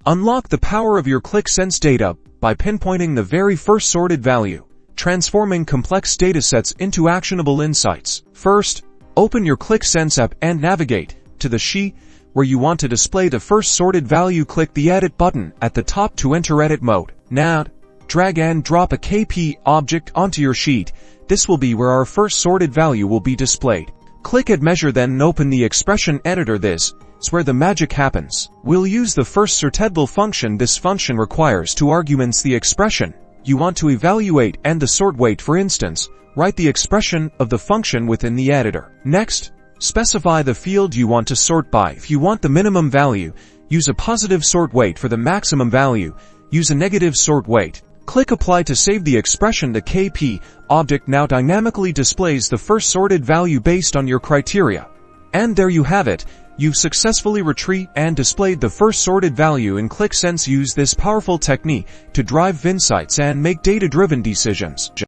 Unlock the power of your Qlik Sense data by pinpointing the very first sorted value, transforming complex datasets into actionable insights. First, open your Qlik Sense app and navigate to the sheet where you want to display the first sorted value. Click the Edit button at the top to enter edit mode. Now, drag and drop a KPI object onto your sheet. This will be where our first sorted value will be displayed. Click Add Measure, then open the expression editor. This is where the magic happens. We'll use the FirstSortedValue function. This function requires two arguments: the expression you want to evaluate and the sort weight. For instance, write the expression of the function within the editor. Next, specify the field you want to sort by. If you want the minimum value, use a positive sort weight. For the maximum value, use a negative sort weight. Click Apply to save the expression. The KPI object now dynamically displays the first sorted value based on your criteria. And there you have it. You've successfully retrieved and displayed the first sorted value in Qlik Sense. Use this powerful technique to drive insights and make data-driven decisions.